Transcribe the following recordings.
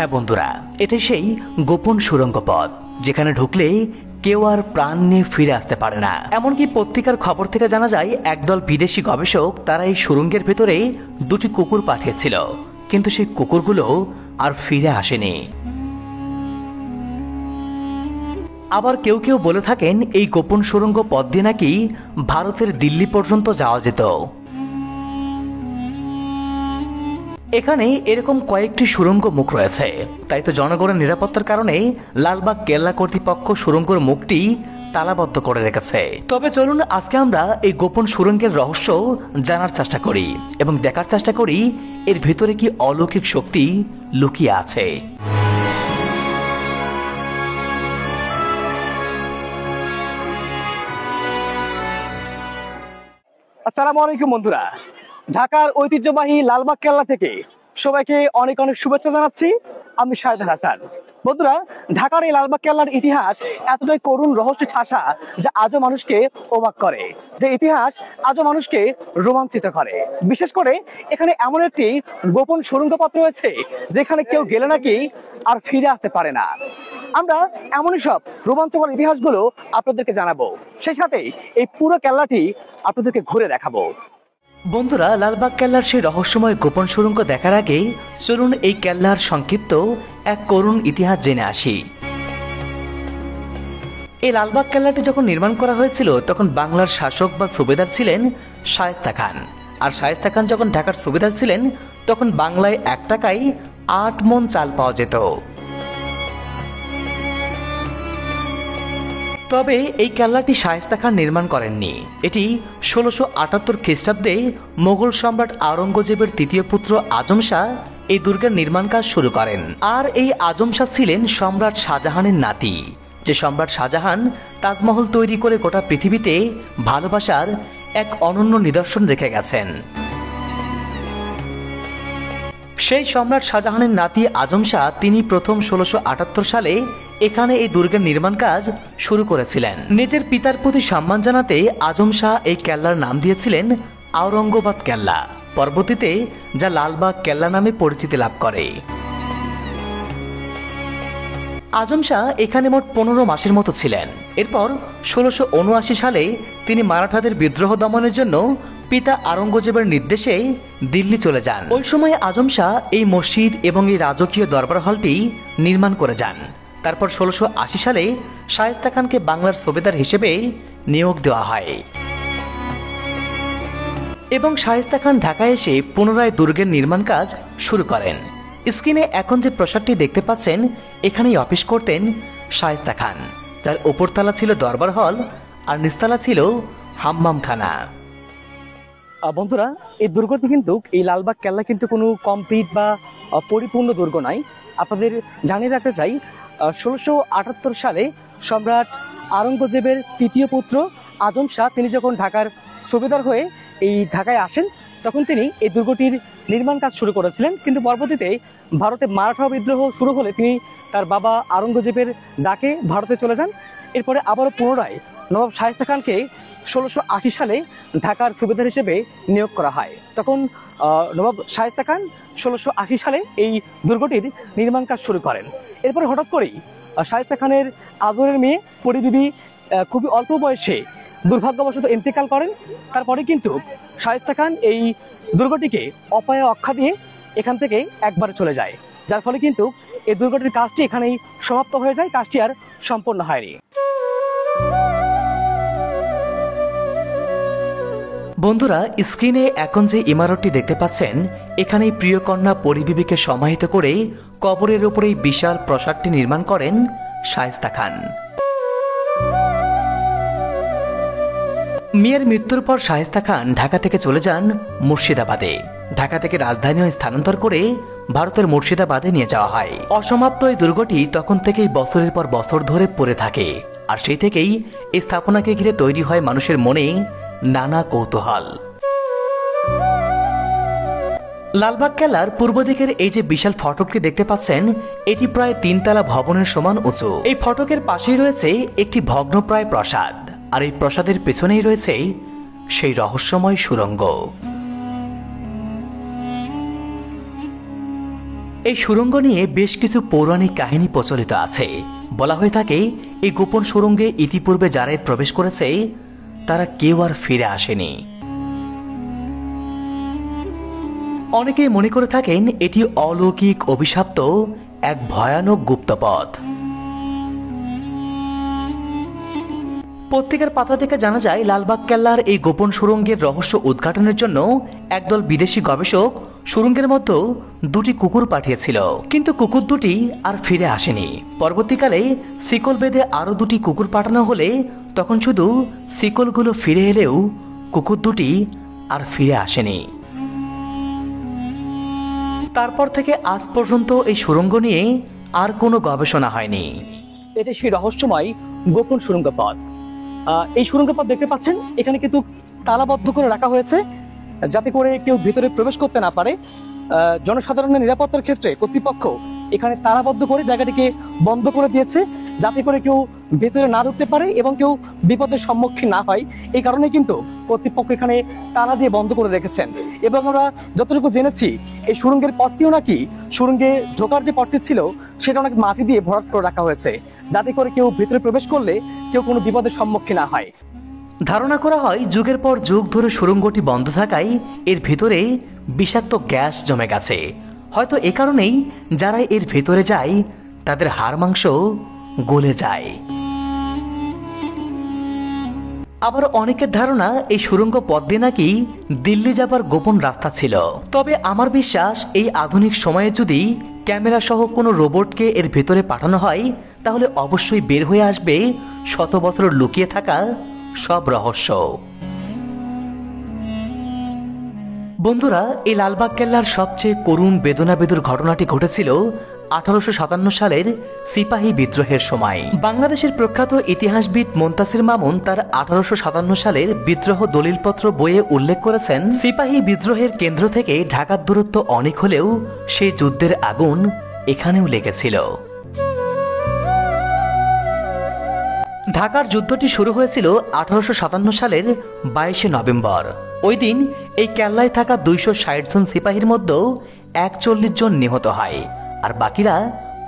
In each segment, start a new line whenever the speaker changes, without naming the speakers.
হ্যাঁ বন্ধুরা, এটাই সেই গোপন সুড়ঙ্গ পথ যেখানে ঢুকলে কেউ আর প্রাণ নিয়ে ফিরে আসতে পারে না। এমনকি পত্রিকার খবর থেকে জানা যায় একদল বিদেশি গবেষক তারা এই সুড়ঙ্গের ভেতরে দুটি কুকুর পাঠিয়েছিল, কিন্তু সেই কুকুরগুলো আর ফিরে আসেনি। আবার কেউ কেউ বলে থাকেন এই গোপন সুড়ঙ্গ পথ দিয়ে নাকি ভারতের দিল্লি পর্যন্ত যাওয়া যেত। এখানে এরকম কয়েকটি সুড়ঙ্গ মুখ রয়েছে, তাই তো জনগণের নিরাপত্তার কারণে লালবাগ কেল্লা কর্তৃপক্ষ সুড়ঙ্গের মুখটি তালাবদ্ধ করে রেখেছে। তবে চলুন আজকে আমরা এই গোপন সুড়ঙ্গের রহস্য জানার চেষ্টা করি এবং দেখার চেষ্টা করি এর ভিতরে কি অলৌকিক শক্তি লুকিয়ে আছে।
আসসালামু আলাইকুম বন্ধুরা, ঢাকার ঐতিহ্যবাহী লালবাগ কেল্লা থেকে সবাইকে অনেক অনেক শুভেচ্ছা জানাচ্ছি। আমি শাহেদ হাসান। বন্ধুরা, ঢাকার এই লালবাগ কেল্লার ইতিহাস এতটাই করুণ রহস্যে ঠাসা যা আজও মানুষকে অবাক করে, যে ইতিহাস আজও মানুষকে রোমাঞ্চিত করে। বিশেষ করে এখানে এমন একটি গোপন সুড়ঙ্গ পথ রয়েছে যেখানে কেউ গেলে নাকি আর ফিরে আসতে পারে না। আমরা এমনই সব রোমাঞ্চকর ইতিহাসগুলো আপনাদেরকে জানাবো, সেই সাথে এই পুরো কেল্লাটি আপনাদেরকে ঘুরে দেখাবো।
বন্ধুরা, লালবাগ কেল্লার সেই রহস্যময় গোপন সুড়ঙ্গ দেখার আগে চলুন এই কেল্লার সংক্ষিপ্ত এক করুণ ইতিহাস জেনে আসি। এই লালবাগ কেল্লাটি যখন নির্মাণ করা হয়েছিল তখন বাংলার শাসক বা সুবেদার ছিলেন শায়েস্তা খান, আর শায়েস্তা খান যখন ঢাকার সুবেদার ছিলেন তখন বাংলায় 1 টাকায় 8 মণ চাল পাওয়া যেত। তবে এই কেল্লাটি শায়েস্তা খান নির্মাণ করেননি। এটি 1678 খ্রিস্টাব্দে মোগল সম্রাট আওরঙ্গজেবের 3য় পুত্র আজম শাহ এই দুর্গের নির্মাণ কাজ শুরু করেন। আর এই আজম শাহ ছিলেন সম্রাট শাহজাহানের নাতি, যে সম্রাট শাহজাহান তাজমহল তৈরি করে গোটা পৃথিবীতে ভালোবাসার এক অনন্য নিদর্শন রেখে গেছেন। সেই সম্রাট শাহজাহানের নাতি আজম শাহ তিনি প্রথম 1678 সালে এখানে এই দুর্গের নির্মাণ কাজ শুরু করেছিলেন। নিজের পিতার প্রতি সম্মান জানাতে আজম শাহ এই কেল্লার নাম দিয়েছিলেন আওরঙ্গাবাদ কেল্লা, পরবর্তীতে যা লালবাগ কেল্লা নামে পরিচিতি লাভ করে। আজম শাহ এখানে মোট 15 মাসের মতো ছিলেন। এরপর 1679 সালে তিনি মারাঠাদের বিদ্রোহ দমনের জন্য পিতা আওরঙ্গজেবের নির্দেশে দিল্লি চলে যান। ওই সময় আজম শাহ এই মসজিদ এবং এই রাজকীয় দরবার হলটি নির্মাণ করে যান। তারপর 1680 সালে শায়েস্তা খানকে বাংলার সুবেদার হিসেবে নিয়োগ দেওয়া হয় এবং শায়েস্তা খান ঢাকায় এসে পুনরায় দুর্গের নির্মাণ কাজ শুরু করেন। স্ক্রিনে এখন যে প্রাসাদটি দেখতে পাচ্ছেন এখানেই অফিস করতেন শায়েস্তা খান, যার উপরতলা ছিল দরবার হল আর নিচতলা ছিল হাম্মামখানা।
বন্ধুরা, এই দুর্গটি কিন্তু এই লালবাগ কেল্লা কিন্তু কোনো কমপ্লিট বা পরিপূর্ণ দুর্গ নয়। আপনাদের জানিয়ে রাখতে চাই 1678 সালে সম্রাট আওরঙ্গজেবের 3য় পুত্র আজম শাহ তিনি যখন ঢাকার সুবেদার হয়ে এই ঢাকায় আসেন তখন তিনি এই দুর্গটির নির্মাণ কাজ শুরু করেছিলেন, কিন্তু পরবর্তীতে ভারতে মারাঠা বিদ্রোহ শুরু হলে তিনি তার বাবা আওরঙ্গজেবের ডাকে ভারতে চলে যান। এরপরে আবারও পুনরায় নবাব শায়েস্তা খানকে 1680 সালে ঢাকার সুবেদার হিসেবে নিয়োগ করা হয়। তখন নবাব শায়েস্তা খান 1680 সালে এই দুর্গটির নির্মাণ কাজ শুরু করেন। এরপরে হঠাৎ করেই শায়েস্তা খানের আদরের মেয়ে পরিবিবি খুবই অল্প বয়সে দুর্ভাগ্যবশত ইন্তেকাল করেন। তারপরে কিন্তু শায়েস্তা খান এই দুর্গটিকে অপায়া অক্ষা দিয়ে এখান থেকে একবারে চলে যায়, যার ফলে কিন্তু এই দুর্গটির কাজটি এখানেই সমাপ্ত হয়ে যায়, কাজটি আর সম্পন্ন হয়নি।
বন্ধুরা, স্ক্রিনে এখন যে ইমারতটি দেখতে পাচ্ছেন এখানেই প্রিয় কন্যা পরিবিবিকে সমাহিত করে কবরের উপরেই বিশাল প্রাসাদটি নির্মাণ করেন শায়েস্তা খান। মেয়ের মৃত্যুর পর শায়েস্তা খান ঢাকা থেকে চলে যান মুর্শিদাবাদে। ঢাকা থেকে রাজধানী স্থানান্তর করে ভারতের মুর্শিদাবাদে নিয়ে যাওয়া হয়। অসমাপ্ত এই দুর্গটি তখন থেকেই বছরের পর বছর ধরে পড়ে থাকে, আর সেই থেকেই এই স্থাপনাকে ঘিরে তৈরি হয় মানুষের মনে নানা কৌতূহল। লালবাগ কেল্লার পূর্ব দিকের এই যে বিশাল ফটকটি দেখতে পাচ্ছেন এটি প্রায় 3 তলা ভবনের সমান উঁচু। এই ফটকের পাশেই রয়েছে একটি ভগ্নপ্রায় প্রাসাদ, আর এই প্রাসাদের পেছনেই রয়েছে সেই রহস্যময় সুড়ঙ্গ। এই সুড়ঙ্গ নিয়ে বেশ কিছু পৌরাণিক কাহিনী প্রচলিত আছে। বলা হয়ে থাকে এই গোপন সুড়ঙ্গে ইতিপূর্বে যারাই প্রবেশ করেছে তারা কেউ আর ফিরে আসেনি। অনেকেই মনে করে থাকেন এটি অলৌকিক অভিশপ্ত এক ভয়ানক গুপ্তপথ। পত্রিকার পাতা থেকে জানা যায় লালবাগ কেল্লার এই গোপন সুড়ঙ্গের রহস্য উদ্ঘাটনের জন্য একদল বিদেশি গবেষক সুড়ঙ্গের মধ্যে দুটি কুকুর পাঠিয়েছিল, কিন্তু কুকুর দুটি আর ফিরে আসেনি। পরবর্তীকালে শিকল বেঁধে আরো দুটি কুকুর পাঠানো হলে তখন শুধু শিকলগুলো ফিরে এলেও কুকুর দুটি আর ফিরে আসেনি। তারপর থেকে আজ পর্যন্ত এই সুড়ঙ্গ নিয়ে আর কোনো গবেষণা হয়নি।
এটা সেই রহস্যময় গোপন সুড়ঙ্গ পথ। এই সুড়ঙ্গ পথ দেখতে পাচ্ছেন, এখানে কিন্তু তালাবদ্ধ করে রাখা হয়েছে যাতে করে কেউ ভিতরে প্রবেশ করতে না পারে। জনসাধারণের নিরাপত্তার ক্ষেত্রে কর্তৃপক্ষ এখানে তালাবদ্ধ করে জায়গাটিকে বন্ধ করে দিয়েছে যাতে করে কেউ ভেতরে না ঢুকতে পারে এবং কেউ বিপদের সম্মুখীন না হয়। এই কারণে কিন্তু কর্তৃপক্ষ এখানে তালা দিয়ে বন্ধ করে রেখেছেন। এবং আমরা যতটুকু জেনেছি এই সুড়ঙ্গের পথটিও নাকি সুড়ঙ্গে ঢোকার যে পথটি ছিল সেটা অনেক মাটি দিয়ে ভরাট করে রাখা হয়েছে যাতে করে কেউ ভেতরে প্রবেশ করলে কেউ কোনো বিপদের সম্মুখীন না হয়।
ধারণা করা হয় যুগের পর যুগ ধরে সুড়ঙ্গটি বন্ধ থাকায় এর ভেতরে বিষাক্ত গ্যাস জমে গেছে। হয়তো এ কারণেই যারা এর ভেতরে যায় তাদের হাড় মাংস গলে যায়। আবার অনেকের ধারণা এই সুড়ঙ্গ পথ দিয়ে নাকি দিল্লি যাবার গোপন রাস্তা ছিল। তবে আমার বিশ্বাস এই আধুনিক সময়ে যদি ক্যামেরা সহ কোনো রোবটকে এর ভেতরে পাঠানো হয় তাহলে অবশ্যই বের হয়ে আসবে শত বছর লুকিয়ে থাকা সব রহস্য। বন্ধুরা, এই লালবাগ কেল্লার সবচেয়ে করুণ বেদনাবেদুর ঘটনাটি ঘটেছিল 1857 সালের সিপাহী বিদ্রোহের সময়। বাংলাদেশের প্রখ্যাত ইতিহাসবিদ মুনতাসির মামুন তার 1857 সালের বিদ্রোহ দলিলপত্র বইয়ে উল্লেখ করেছেন, সিপাহী বিদ্রোহের কেন্দ্র থেকে ঢাকার দূরত্ব অনেক হলেও সেই যুদ্ধের আগুন এখানেও লেগেছিল। ঢাকার যুদ্ধটি শুরু হয়েছিল 1857 সালের 22শে নভেম্বর। ওই দিন এই কেল্লায় থাকা 260 জন সিপাহীর মধ্যে 41 জন নিহত হয় আর বাকিরা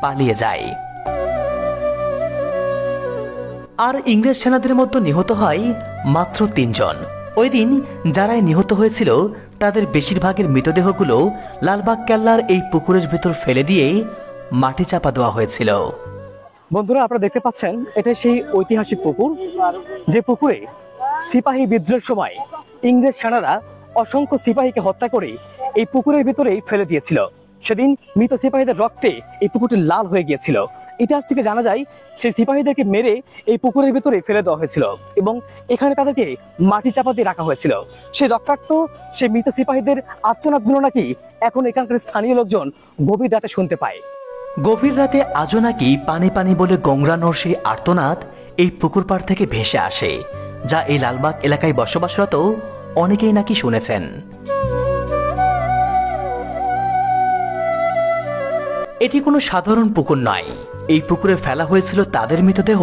পালিয়ে যায়। আর ইংরেজ সেনাদের মধ্যে নিহত হয় মাত্র 3 জন। ওই দিন যারাই নিহত হয়েছিল তাদের বেশিরভাগের মৃতদেহগুলো লালবাগ কেল্লার এই পুকুরের ভিতর ফেলে দিয়ে মাটি চাপা দেওয়া হয়েছিল।
বন্ধুরা, আপনারা দেখতে পাচ্ছেন এটা সেই ঐতিহাসিক পুকুর যে পুকুরে সিপাহী বিদ্রোহের সময় ইংরেজ সেনারা অসংখ্য সিপাহীকে হত্যা করে এই পুকুরের ভিতরেই ফেলে দিয়েছিল। সেদিন মৃত সিপাহীদের রক্তে এই পুকুরটি লাল হয়ে গিয়েছিল। ইতিহাস থেকে জানা যায় সেই সিপাহীদেরকে মেরে এই পুকুরের ভিতরে ফেলে দেওয়া হয়েছিল এবং এখানে তাদেরকে মাটি চাপা দিয়ে রাখা হয়েছিল। সেই রক্তাক্ত সেই মৃত সিপাহীদের আর্তনাদগুলো নাকি এখন এখানকার স্থানীয় লোকজন গভীর রাতে শুনতে পায়।
গভীর রাতে আজও নাকি পানি পানি বলে গংরানোর সেই আর্তনাদ এই পুকুর পাড় থেকে ভেসে আসে, যা এই লালবাগ এলাকায় বসবাসরত অনেকেই নাকি শুনেছেন। এটি কোনো সাধারণ পুকুর নয়। এই পুকুরে ফেলা হয়েছিল তাদের মৃতদেহ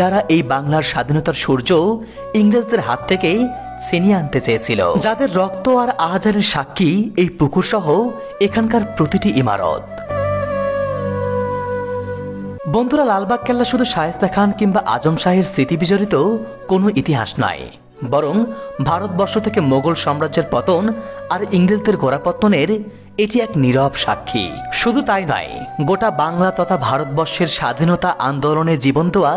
যারা এই বাংলার স্বাধীনতার সূর্য ইংরেজদের হাত থেকে ছিনিয়ে আনতে চেয়েছিল, যাদের রক্ত আর আহাজারের সাক্ষী এই পুকুর সহ এখানকার প্রতিটি ইমারত। বন্ধুরা, লালবাগ কেল্লা শুধু শায়েস্তা খান কিংবা আজম শাহের স্মৃতি বিজড়িত কোনো ইতিহাস নয়, বরং ভারতবর্ষ থেকে মোগল সাম্রাজ্যের পতন আর ইংরেজদের গোড়াপত্তনের এটি এক নীরব সাক্ষী। শুধু তাই নয়, গোটা বাংলা তথা ভারতবর্ষের স্বাধীনতা আন্দোলনে জীবন দেওয়া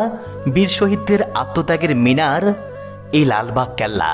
বীর শহীদদের আত্মত্যাগের মিনার এই লালবাগ কেল্লা।